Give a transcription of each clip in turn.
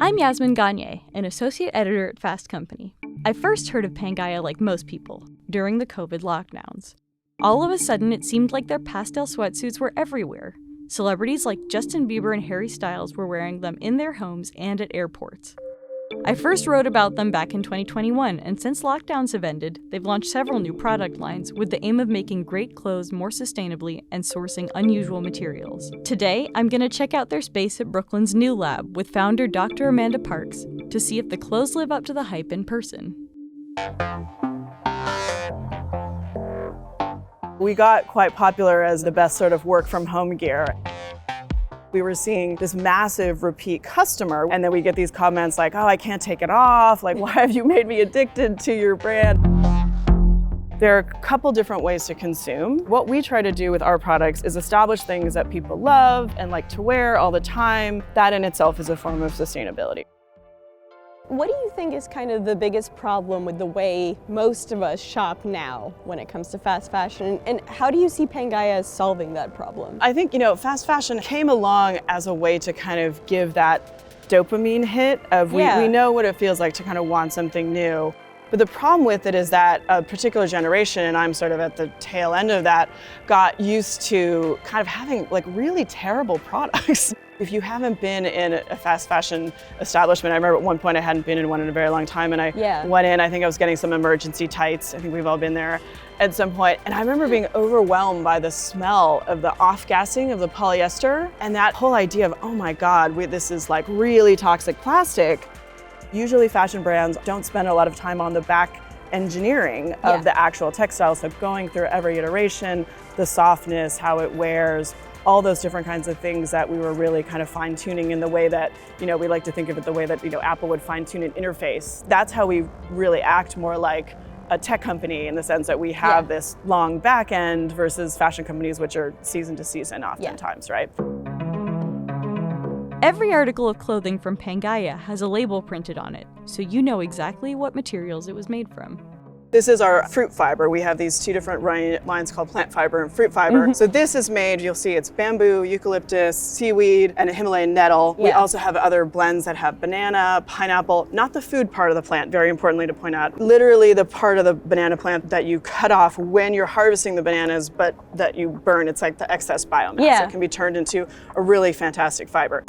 I'm Yasmin Gagne, an associate editor at Fast Company. I first heard of Pangaia like most people, during the COVID lockdowns. All of a sudden, it seemed like their pastel sweatsuits were everywhere. Celebrities like Justin Bieber and Harry Styles were wearing them in their homes and at airports. I first wrote about them back in 2021, and since lockdowns have ended, they've launched several new product lines with the aim of making great clothes more sustainably and sourcing unusual materials. Today, I'm going to check out their space at Brooklyn's new lab with founder Dr. Amanda Parks to see if the clothes live up to the hype in person. We got quite popular as the best sort of work from home gear. We were seeing this massive repeat customer, and then we get these comments like, oh, I can't take it off. Like, why have you made me addicted to your brand? There are a couple different ways to consume. What we try to do with our products is establish things that people love and like to wear all the time. That in itself is a form of sustainability. What do you think is kind of the biggest problem with the way most of us shop now when it comes to fast fashion? And how do you see Pangaia solving that problem? I think, fast fashion came along as a way to kind of give that dopamine hit of we know what it feels like to kind of want something new. But the problem with it is that a particular generation, and I'm sort of at the tail end of that, got used to kind of having like really terrible products. If you haven't been in a fast fashion establishment, I remember at one point I hadn't been in one in a very long time, and I went in, I think I was getting some emergency tights. I think we've all been there at some point. And I remember being overwhelmed by the smell of the off-gassing of the polyester and that whole idea of, oh my God, this is like really toxic plastic. Usually fashion brands don't spend a lot of time on the back engineering of the actual textile, so going through every iteration, the softness, how it wears, all those different kinds of things that we were really kind of fine-tuning in the way that, we like to think of it the way that, Apple would fine-tune an interface. That's how we really act more like a tech company in the sense that we have this long back end versus fashion companies, which are season to season oftentimes, right? Every article of clothing from Pangaia has a label printed on it, so you know exactly what materials it was made from. This is our fruit fiber. We have these two different lines called plant fiber and fruit fiber. So this is made, you'll see it's bamboo, eucalyptus, seaweed, and a Himalayan nettle. We also have other blends that have banana, pineapple, not the food part of the plant, very importantly to point out. Literally the part of the banana plant that you cut off when you're harvesting the bananas, but that you burn. It's like the excess biomass. It can be turned into a really fantastic fiber.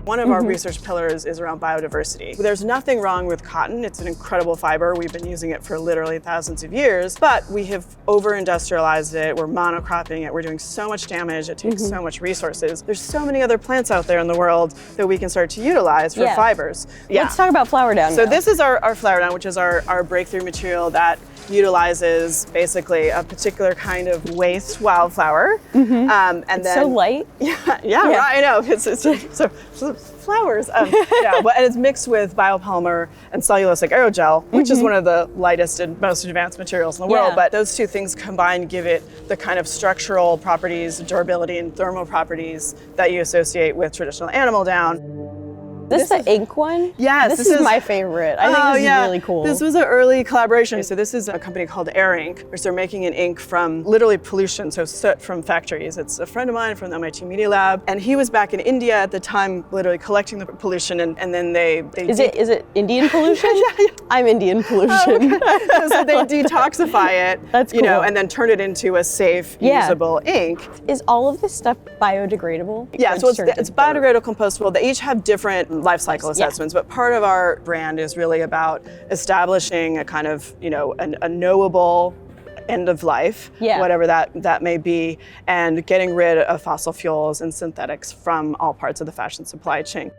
One of our research pillars is around biodiversity. There's nothing wrong with cotton. It's an incredible fiber. We've been using it for literally thousands of years, but we have over-industrialized it. We're monocropping it. We're doing so much damage. It takes so much resources. There's so many other plants out there in the world that we can start to utilize for fibers. Let's talk about flower down So now. this is our flower down, which is our breakthrough material that utilizes basically a particular kind of waste wildflower. And it's so light. Right, I know. So flowers. And it's mixed with biopolymer and cellulosic aerogel, which is one of the lightest and most advanced materials in the world. But those two things combined give it the kind of structural properties, durability, and thermal properties that you associate with traditional animal down. This is the ink one? Yes. This is my favorite. I think this is really cool. This was an early collaboration. So this is a company called Air Ink, which they're making an ink from literally pollution, so soot from factories. It's a friend of mine from the MIT Media Lab, and he was back in India at the time, literally collecting the pollution, and then they Is it Indian pollution? I'm Indian pollution. So they detoxify it, That's cool. And then turn it into a safe, usable ink. Is all of this stuff biodegradable? Yeah, so it's biodegradable, compostable. They each have different life cycle assessments, but part of our brand is really about establishing a kind of, a knowable end of life, whatever that may be, and getting rid of fossil fuels and synthetics from all parts of the fashion supply chain.